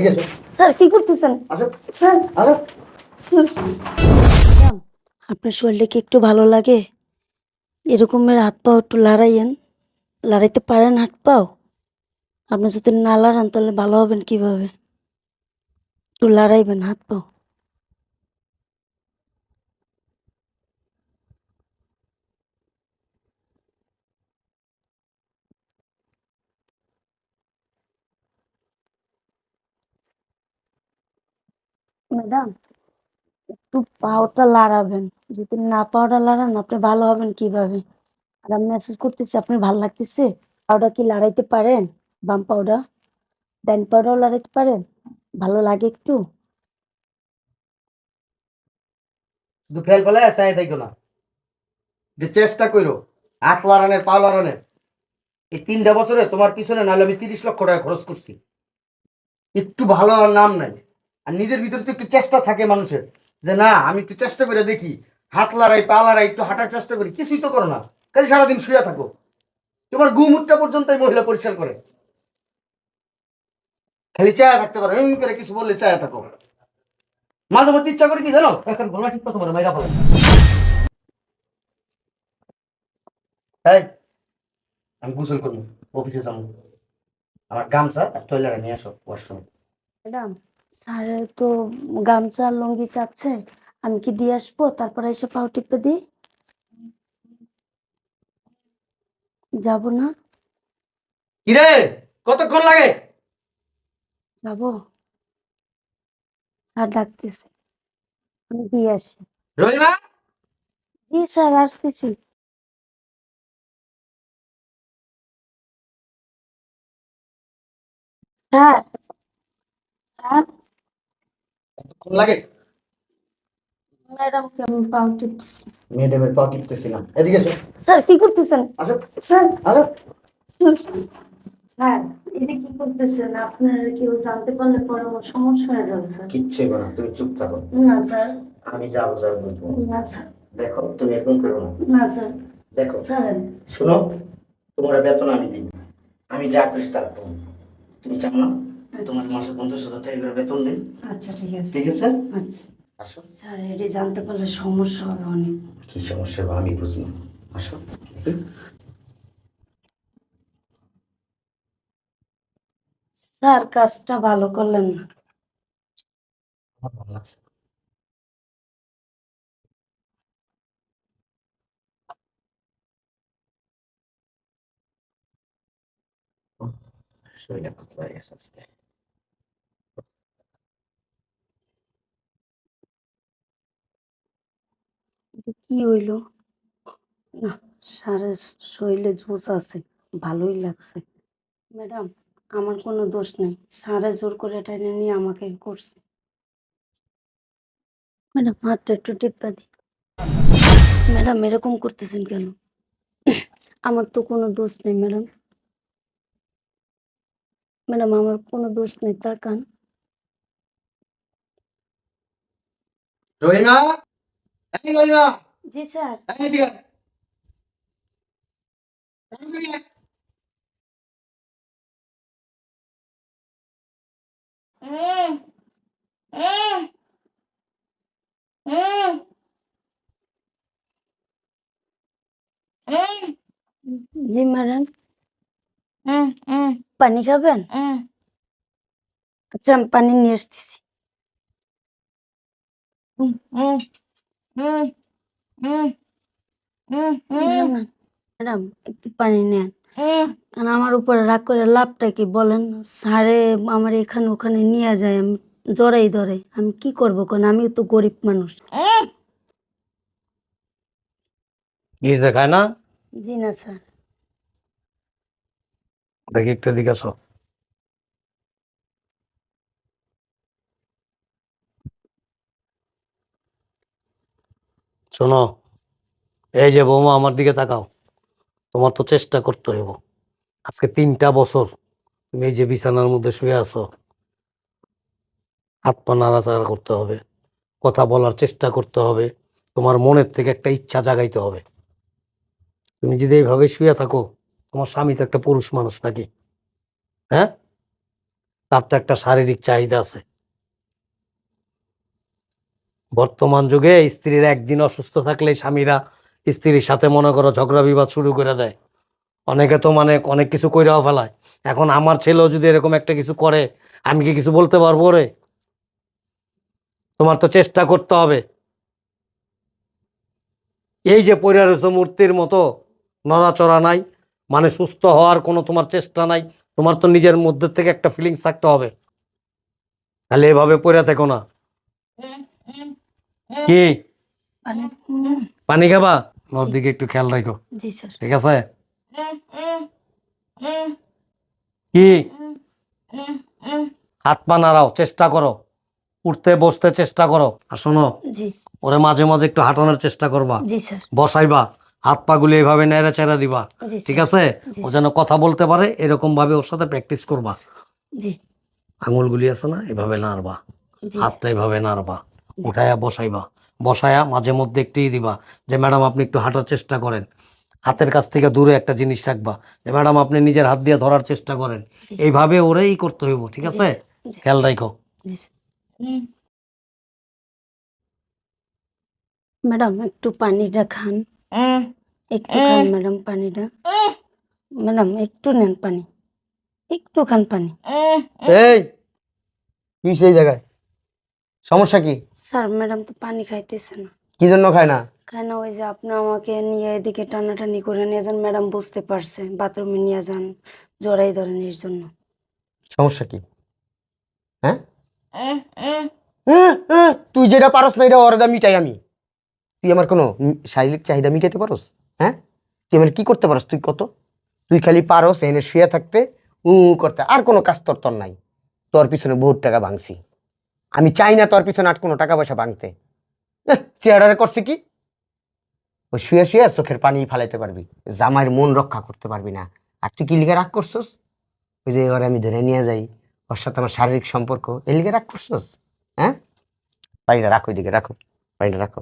ঠিক আছে স্যার কি করতেছেন? আসো স্যার আসো। ম্যাডাম, আপনার শরীরে কি একটু ভালো লাগে? এরকমের হাত পাও একটু লড়াইয়েন। লড়াইতে পারেন হাত পাও? আপনি যদি না লড়ান তাহলে ভালো হবেন কিভাবে? একটু লড়াইবেন হাত পাও। ম্যাডাম, একটু পাওটা লড়াবেন। যদি না পাওটা লড়ান আপনি ভালো হবেন কিভাবে? আর আমি মেসেজ করতেছি আপনার ভালো লাগতেছে? পাউডার কি লড়াইতে পারেন? বাম পাউডা, ডান পাউডাও লড়াইতে পারেন? ভালো লাগে একটু? শুধু ফেল ফেলে চাই থাকো না, যে চেষ্টা করো হাত লড়ানের পা লড়ানের। এই 3টা বছরে তোমার পিছনে নাহলে আমি 30 লক্ষ টাকা খরচ করছি। একটু ভালো হওয়ার নাম নাই। আর নিজের ভিতরে তো একটু চেষ্টা থাকে মানুষের, যে না আমি একটু চেষ্টা করে দেখি, হাত লড়াই পা লড়াই একটু হাঁটার চেষ্টা করি। কিছুই তো করো না, খালি সারাদিন শুয়ে থাকো। তোমার গুমুটটা পর্যন্ত এই মহিলা পরিষ্কার করে। খালি চায়া থাকতে পারো, এমনি করে কিছু বললে চায়া থাকো। মাঝে মধ্যে ইচ্ছা করে কি জানো, এখন গলা ঠিক তোমার মাইরা ফেলে। তাই আমি গোসল করবো, অফিসে যাবো। আমার গামছা আর টয়লেটে নিয়ে আসো ওয়াশরুম। ম্যাডাম, স্যারের তো গামছা আর লুঙ্গি চাচ্ছে। আমি কি দিয়ে আসবো তারপরে এসে পাও টিপে দিই? যাবো না? কিরে, কতক্ষণ লাগে? যাবো। স্যার ডাকতেছে, আমি দিয়ে আসি। রহিমা, জি স্যার, আসতেছি। স্যার, স্যার, কতক্ষণ লাগে? ম্যাডামকে আমি পাও টিপতেছি। ম্যাডামের পা টিপতেছিলাম, এদিকে এসো। স্যার কি করতেছেন? আসো স্যার, আসো। স্যার, স্যার, এটা কি করতেছেন? আপনারা কেউ জানতে পারলে পরে আমার সমস্যা হয়ে যাবে স্যার। কিচ্ছু না, তুমি চুপ থাকো। না স্যার। আমি যাবো যাবো বলবো। না স্যার। দেখো তুমি এরকম করো না। না স্যার। দেখো স্যার, শোনো, তোমার বেতন আমি দিই, আমি যা খুশি তা করবো। তুমি চাও না তোমার মাসে 50,000 টাকা করে বেতন দিই? আচ্ছা ঠিক আছে। ঠিক আছে, আচ্ছা আসো। স্যার, এটি জানতে পারলে সমস্যা হবে অনেক। কি সমস্যা হবে আমি বুঝবো, আসো দেখি। স্যার, কাজটা ভালো করলেন না। আমার ভালো লাগছে। উহ, শরীরটা পাতলা হয়ে গেছে আজকে। এটা কি হইলো? না, স্যারের শরীরে জোশ আছে, ভালোই লাগছে। ম্যাডাম, আমার কোনো দোষ নেই। স্যারে জোর করে টেনে নিয়ে আমাকে করছে। ম্যাডাম, হাতটা একটু টিপা দিই। ম্যাডাম, এরকম করতেছেন কেন? আমার তো কোনো দোষ নেই ম্যাডাম। ম্যাডাম, আমার কোনো দোষ নেই, তাকান। রহিমা, এই রহিমা, জি স্যার। এই এদিকে আয়, তাড়াতাড়ি আয়। হুম, হুম, হুম, হুম। জি ম্যাডাম। পানি খাবেন? আচ্ছা, আমি পানি নিয়ে আসতেছি। ম্যাডাম, ম্যাডাম, একটু পানি নেন। কারণ আমার উপরে রাগ করে লাভটা কি বলেন? স্যারে আমার এখানে ওখানে নিয়ে যায়, আমি জড়াই ধরে। আমি কি করবো কোন? আমি তো গরিব মানুষ। কি দেখায় না? জি না স্যার। দেখি একটু এদিকে আসো। শোনো, এই যে বৌমা আমার দিকে তাকাও। তোমার তো চেষ্টা করতে হইব। আজকে 3টা বছর তুমি এই যে বিছানার মধ্যে শুয়ে আছো, হাত পা নাড়াচাড়া করতে হবে, কথা বলার চেষ্টা করতে হবে, তোমার মনের থেকে একটা ইচ্ছা জাগাইতে হবে। তুমি যদি এইভাবে শুয়ে থাকো, তোমার স্বামী তো একটা পুরুষ মানুষ নাকি? হ্যাঁ, তার তো একটা শারীরিক চাহিদা আছে। বর্তমান যুগে স্ত্রীর একদিন অসুস্থ থাকলে স্বামীরা স্ত্রীর সাথে মনে করো ঝগড়া বিবাদ শুরু করে দেয়। অনেকে তো মানে অনেক কিছু কইরাও ফেলায়। এখন আমার ছেলেও যদি এরকম একটা কিছু করে, আমি কি কিছু বলতে পারবো রে? তোমার তো চেষ্টা করতে হবে। এই যে পইড়া রয়েছে মূর্তির মতো, নড়াচড়া নাই, মানে সুস্থ হওয়ার কোনো তোমার চেষ্টা নাই। তোমার তো নিজের মধ্যে থেকে একটা ফিলিংস থাকতে হবে, তাহলে এভাবে পইড়া থেকো না। কি পানি পানি খাবা? ওর জি। দিকে একটু খেয়াল রাখো, জি স্যার। ঠিক আছে? কি হাত পা নাড়াও, চেষ্টা করো, উঠতে বসতে চেষ্টা করো। আর শোনো, জি। ওরে মাঝে মাঝে একটু হাঁটানোর চেষ্টা করবা, জি স্যার। বসাইবা, হাত পা গুলি এইভাবে নেড়ে চেড়ে দিবা, জি ঠিক স্যার। আছে? জি ও যেন কথা বলতে পারে এরকম ভাবে ওর সাথে প্র্যাকটিস করবা। জি। আঙুলগুলি আছে না, এভাবে নাড়বা, জি হাতটা এভাবে নাড়বা, জি। উঠায়া বসাইবা, বসায়া মাঝে মধ্যে একটু দিবা যে ম্যাডাম আপনি একটু হাঁটার চেষ্টা করেন। হাতের কাছ থেকে দূরে একটা জিনিস রাখবা যে ম্যাডাম আপনি নিজের হাত দিয়ে ধরার চেষ্টা করেন। জি। এইভাবে ওরেই করতে হইব, ঠিক জি আছে? স্যার। জি খেয়াল রাখো। জি স্যার। ম্যাডাম একটু পানিটা খান, একটু খান ম্যাডাম পানিটা। ম্যাডাম একটু নেন পানি, একটু খান পানি। এই কি সেই জায়গায় সমস্যা কি? স্যার ম্যাডাম তো পানি খাইতেছে না। কি জন্য খায় না? কেন ওই যে আপনি আমাকে নিয়ে এদিকে টানাটানি করে নিয়ে যান, ম্যাডাম বুঝতে পারছে, বাথরুমে নিয়ে যান, জড়াই ধরেন এর জন্য। সমস্যা কি? হ্যাঁ তুই যেটা পারস না এটা ওর মিটাই আমি। তুই আমার কোনো শারীরিক চাহিদা মিটাইতে পারস? হ্যাঁ, তুই আমার কি করতে পারস? তুই কত, তুই খালি পারস এনে শুয়ে থাকতে, করতে, আর কোনো কাজ তোর তোর নাই। তোর পিছনে বহুত টাকা ভাঙছি, আমি চাই না তোর পিছনে আর কোনো টাকা পয়সা ভাঙতে। চেহারা করছে কি, ওই শুয়ে শুয়ে চোখের পানি ফালাইতে পারবি, জামাইয়ের মন রক্ষা করতে পারবি না। আর তুই কি লিখে রাগ করছস? ওই যে এবার আমি ধরে নিয়ে যাই, ওর সাথে আমার শারীরিক সম্পর্ক, এই লিখে রাগ করছস? হ্যাঁ, পানিটা রাখো, এদিকে রাখো, পানিটা রাখো,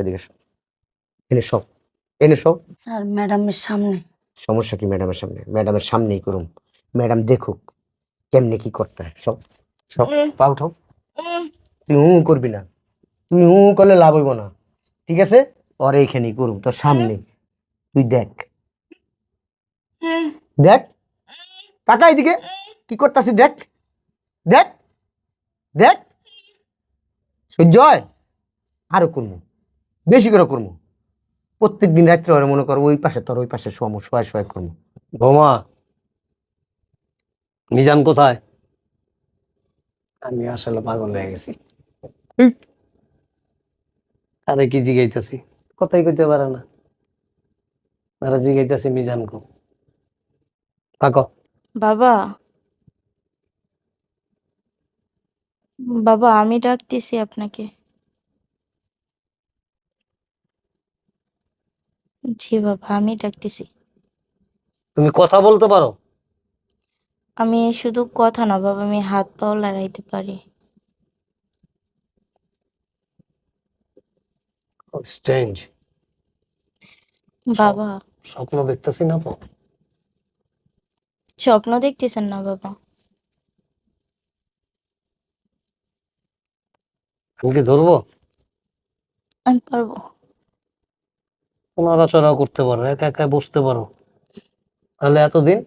এদিকে সব, এনে সব, এনে সব। স্যার ম্যাডামের সামনে। সমস্যা কি ম্যাডামের সামনে? ম্যাডামের সামনেই করুম, ম্যাডাম দেখুক কেমনে কি করতে হয়। সব সব পা উঠাও। তুই করবি না, তুই করলে লাভ হইব না, ঠিক আছে? ওর এইখানেই করুম তোর সামনে, তুই দেখ, দেখ, টাকা এদিকে কি করতেছি, দেখ, দেখ, দেখ, সহ্য হয়? আরো করবো, বেশি করে করবো, প্রত্যেক দিন রাত্রে ওরা মনে করো ওই পাশে তোর ওই পাশে শোয়ামো, শোয়া শোয়া করবো। বৌমা, মিজান কোথায়? আমি আসলে পাগল হয়ে গেছি। আরে কি জিগাইতেছি, কথাই কইতে পারে না। আরে জিগাইতেছি মিজান কো, থাকো। বাবা, বাবা আমি ডাকতেছি আপনাকে। জি বাবা আমি ডাকতেছি। তুমি কথা বলতে পারো? আমি শুধু কথা না বাবা, আমি হাত পাও লড়াইতে পারি। স্ট্রেঞ্জ। বাবা স্বপ্ন দেখতেছি না তো? স্বপ্ন দেখতেছেন না বাবা? আমি কি ধরবো? আমি পারবো। নড়াচড়াও করতে পারো, একা একা বসতে পারো, তাহলে এতদিন?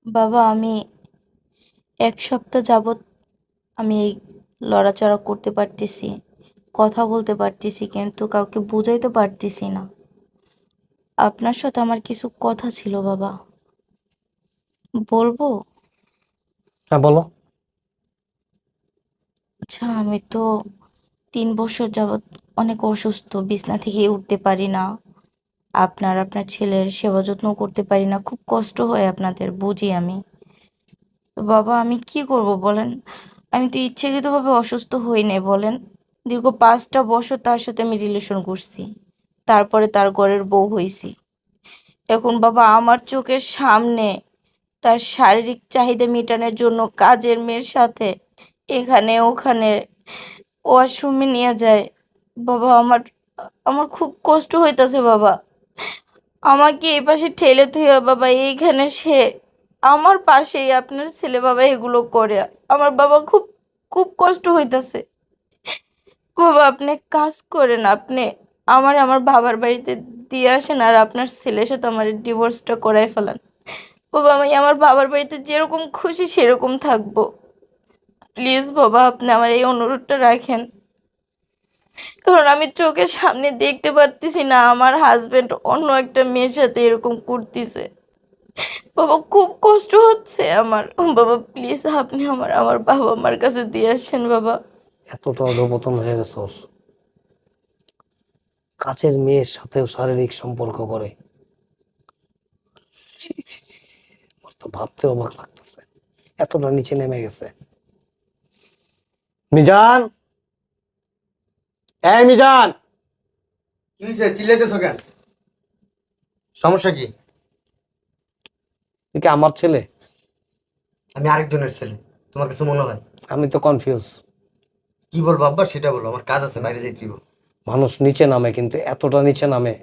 বাবা আমি 1 সপ্তাহ যাবত আমি এই লড়াচড়া করতে পারতেছি, কথা বলতে পারতেছি, কিন্তু কাউকে বুঝাইতে পারতেছি না। আপনার সাথে আমার কিছু কথা ছিল বাবা, বলবো? হ্যাঁ বলো। আচ্ছা আমি তো 3 বছর যাবত অনেক অসুস্থ, বিছনা থেকে উঠতে পারি না। আপনার ছেলের সেবা যত্ন করতে পারি না, খুব কষ্ট হয় আপনাদের, বুঝি আমি। তো বাবা আমি কি করব বলেন? আমি তো ইচ্ছাকৃতভাবে অসুস্থ হই নাই বলেন। দীর্ঘ 5টা বছর তার সাথে আমি রিলেশন করছি, তারপরে তার ঘরের বউ হইছি। এখন বাবা আমার চোখের সামনে তার শারীরিক চাহিদা মেটানোর জন্য কাজের মেয়ের সাথে এখানে ওখানে ওয়াশরুমে নিয়ে যায়। বাবা আমার আমার খুব কষ্ট হইতাছে বাবা। আমাকে এই পাশে ঠেলে থুইয়া বাবা এইখানে সে আমার পাশেই আপনার ছেলে বাবা এগুলো করে। আমার বাবা খুব খুব কষ্ট হইতাছে। বাবা আপনি এক কাজ করেন, আপনি আমার বাবার বাড়িতে দিয়ে আসেন আর আপনার ছেলের সাথে আমার ডিভোর্সটা করাই ফেলান। বাবা আমি আমার বাবার বাড়িতে যেরকম খুশি সেরকম থাকবো। প্লিজ বাবা আপনি আমার এই অনুরোধটা রাখেন, কারণ আমি চোখের সামনে দেখতে পারতেছি না আমার হাজবেন্ড অন্য একটা মেয়ের সাথে এরকম করতেছে। বাবা খুব কষ্ট হচ্ছে আমার। বাবা প্লিজ আপনি আমার বাবা মার কাছে দিয়ে আসেন বাবা। এতটা অধপতন হয়ে গেছে ওর। কাছের মেয়ের সাথেও শারীরিক সম্পর্ক করে। ছি, ছি, ছি, আমার তো ভাবতে অবাক লাগতেছে এতটা নিচে নেমে গেছে। মিজান, এই মিজান, কি হয়েছে, চিল্লাইতেছো কেন? সমস্যা কি? তুই কি আমার ছেলে? আমি আরেকজনের ছেলে, তোমার কাছে মনে হয়? আমি তো কনফিউজ। কি বলবো আব্বা সেটা বলো, আমার কাজ আছে, বাইরে যাইতে হবে। মানুষ নিচে নামে, কিন্তু এতটা নিচে নামে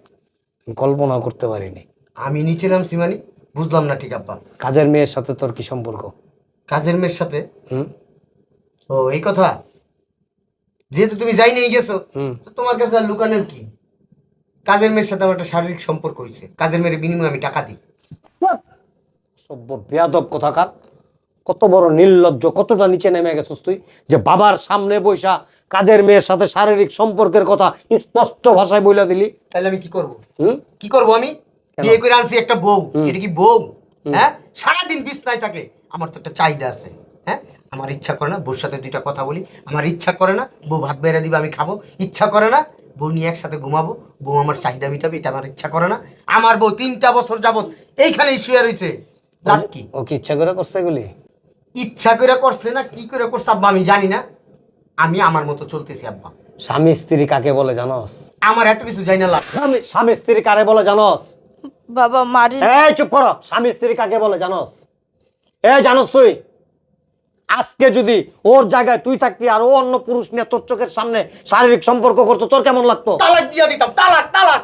আমি কল্পনা করতে পারিনি। আমি নিচে নামছি মানে? বুঝলাম না ঠিক আব্বা। কাজের মেয়ের সাথে তোর কি সম্পর্ক? কাজের মেয়ের সাথে? হুম ও এই কথা, যেহেতু তুমি যাই নিয়ে গেছো হুম তো তোমার কাছে আর লুকানোর কি? কাজের মেয়ের সাথে আমার একটা শারীরিক সম্পর্ক হয়েছে, কাজের মেয়ের বিনিময়ে আমি টাকা দিই। সভ্য বেয়াদব কোথাকার! কত বড় নির্লজ্জ, কতটা নিচে নেমে গেছিস তুই যে বাবার সামনে বৈশা কাজের মেয়ের সাথে শারীরিক সম্পর্কের কথা স্পষ্ট ভাষায় বইলা দিলি। তাহলে আমি কি করব? হুম কি করব আমি? কেন? বিয়ে করে আনছি একটা বউ, হুম। এটা কি বউ? হুম। হ্যাঁ, সারাদিন বিছনায় থাকে। আমার তো একটা চাহিদা আছে। হ্যাঁ, আমার ইচ্ছা করে না বউর সাথে দুইটা কথা বলি, আমার ইচ্ছা করে না বউ ভাত বেড়ে দিবে আমি খাবো, ইচ্ছা করে না বউ নিয়ে একসাথে ঘুমাবো, বউ আমার চাহিদা মিটাবে, এটা আমার ইচ্ছা করে না। আমার বউ 3টা বছর যাবত এইখানেই শুয়ে রয়েছে। লাভ কি? ও কি ইচ্ছা করে করছে এগুলি? ইচ্ছা করে করছে না কি করে করছে আব্বা আমি জানি না, আমি আমার মতো চলতেছি আব্বা। স্বামী স্ত্রী কাকে বলে জানোস? আমার এত কিছু জানি না লাভ। স্বামী স্ত্রী কারে বলে জানোস? বাবা মারেন। এই চুপ করো! স্বামী স্ত্রী কাকে বলে জানোস? জানোস তুই? আজকে যদি ওর জায়গায় তুই থাকতি আর ও অন্য পুরুষ নিয়ে তোর চোখের সামনে শারীরিক সম্পর্ক করতো, তোর কেমন লাগতো? তালাক দিয়া দিতাম, তালাক তালাক।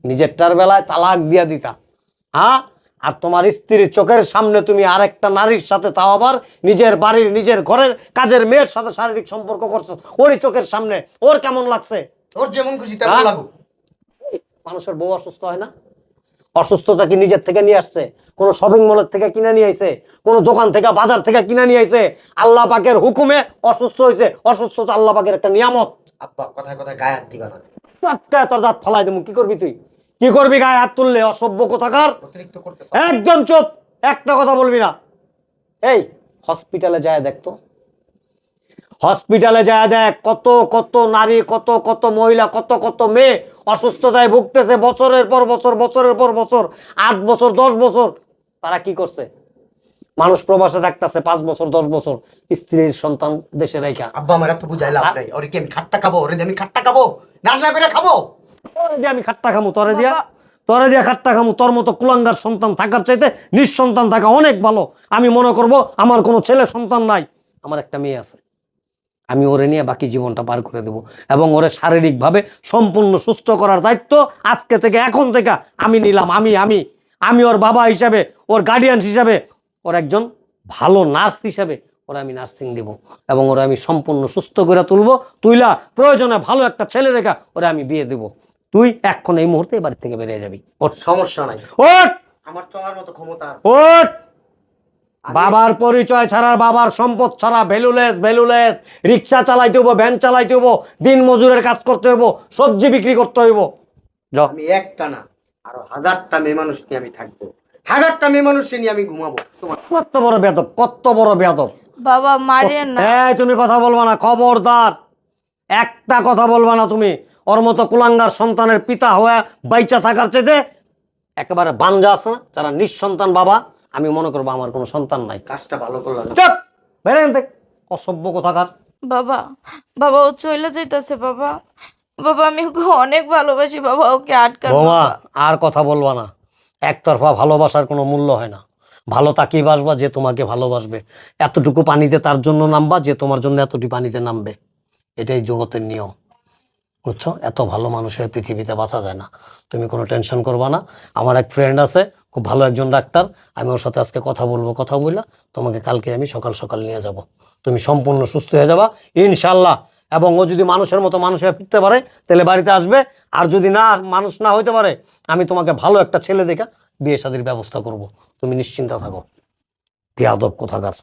নিজেরটার বেলায় তালাক দিয়া দিতা, হ্যাঁ? আর তোমার স্ত্রীর চোখের সামনে তুমি আরেকটা নারীর সাথে, তাও আবার নিজের বাড়ির নিজের ঘরের কাজের মেয়ের সাথে শারীরিক সম্পর্ক করছো ওরই চোখের সামনে, ওর কেমন লাগছে? ওর যেমন খুশি তেমন হ্যাঁ? লাগুক। মানুষের বউ অসুস্থ হয় না? অসুস্থতা কি নিজের থেকে নিয়ে আসছে? কোনো শপিং মলের থেকে কিনে নিয়ে আইছে? কোনো দোকান থেকে বাজার থেকে কিনে নিয়ে আইছে? আল্লাহ পাকের হুকুমে অসুস্থ হয়েছে। অসুস্থতা আল্লাহ পাকের একটা নিয়ামত। আব্বা কথায় কথায় গায়ে হাত দিবা না, টাটকায় তোর দাঁত ফালাই দেবো। কি করবি তুই? কি করবি গায়ে হাত তুললে? অসভ্য কোথাকার! অতিরিক্ত করতে। একদম চুপ, একটা কথা বলবি না। এই হসপিটালে যায় দেখতো, হসপিটালে যায় দেখ, কত কত নারী, কত কত মহিলা, কত কত মেয়ে অসুস্থতায় ভুগতেছে বছরের পর বছর, বছরের পর বছর, 8 বছর 10 বছর। তারা কি করছে? মানুষ প্রবাসে থাকতেছে 5 বছর 10 বছর, স্ত্রীর সন্তান দেশে রেখা। আব্বা আমার এত বুঝাই লাভ নাই। ওরে কি আমি খাট্টা খাবো? ওরে দিয়ে আমি খাট্টা খাবো? রান্না করে খাবো? তোরে দিয়ে আমি খাট্টা খামু? তোরে দিয়া খাট্টা খামু? তোর মতো কুলাঙ্গার সন্তান থাকার চাইতে নিঃসন্তান থাকা অনেক ভালো। আমি মনে করব আমার কোনো ছেলে সন্তান নাই, আমার একটা মেয়ে আছে। আমি ওরে নিয়ে বাকি জীবনটা পার করে দেব এবং ওরে শারীরিকভাবে সম্পূর্ণ সুস্থ করার দায়িত্ব আজকে থেকে, এখন থেকে আমি নিলাম। আমি ওর বাবা হিসাবে, ওর গার্ডিয়ান হিসাবে, ওর একজন ভালো নার্স হিসাবে ওরা আমি নার্সিং দেব এবং ওরা আমি সম্পূর্ণ সুস্থ করে তুলবো। তুইলা প্রয়োজনে ভালো একটা ছেলে দেখা ওরা আমি বিয়ে দেব। তুই এখন এই মুহূর্তে বাড়ি থেকে বেরিয়ে যাবি। ওঠ, সমস্যা নাই, ওঠ, আমার চলার মতো ক্ষমতা আছে। ওঠ! বাবার পরিচয় ছাড়া, বাবার সম্পদ ছাড়া ভ্যালুলেস রিক্সা চালাইতে হবো, ভ্যান চালাইতে হবো, দিন মজুরের কাজ করতে হইব, সবজি বিক্রি করতে হইব। যাও। আমি একটা না আরো 1000টা মেয়ে মানুষ নিয়ে আমি থাকবো, 1000টা মেয়ে মানুষ নিয়ে আমি ঘুমাবো। তোমার কত বড় বেয়াদব, কত বড় বেয়াদব! বাবা মারেন না। তুমি কথা বলবা না, খবরদার! একটা কথা বলবা না তুমি। ওর মতো কুলাঙ্গার সন্তানের পিতা হয়ে বাইচা থাকার চাইতে একেবারে বাঞ্জা আছে না, যারা নিঃসন্তান বাবা, আমি মনে করবো আমার কোনো সন্তান নাই। কাজটা ভালো করলাম না। চুপ! বেরেন দেখ, অসভ্য কোথাকার! বাবা বাবা ও চলে যাইতাছে বাবা। বাবা আমি ওকে অনেক ভালোবাসি বাবা, ওকে আটকান বৌমা, বাবা। আর কথা বলবা না। একতরফা ভালোবাসার কোনো মূল্য হয় না। ভালো তাকেই বাসবা যে তোমাকে ভালোবাসবে। এতটুকু পানিতে তার জন্য নামবা যে তোমার জন্য এতটুকু পানিতে নামবে। এটাই জগতের নিয়ম। বুঝছো? এত ভালো মানুষের পৃথিবীতে বাঁচা যায় না। তুমি কোনো টেনশন করবা না। আমার এক ফ্রেন্ড আছে, খুব ভালো একজন ডাক্তার, আমি ওর সাথে আজকে কথা বলবো, কথা বললা তোমাকে কালকে আমি সকাল সকাল নিয়ে যাব। তুমি সম্পূর্ণ সুস্থ হয়ে যাবা ইনশাল্লাহ। এবং ও যদি মানুষের মতো মানুষ হয়ে ফিরতে পারে তাহলে বাড়িতে আসবে, আর যদি না মানুষ না হইতে পারে আমি তোমাকে ভালো একটা ছেলে দেখে বিয়ে শাদীর ব্যবস্থা করব। তুমি নিশ্চিন্ত থাকো। বেয়াদব কোথাকার।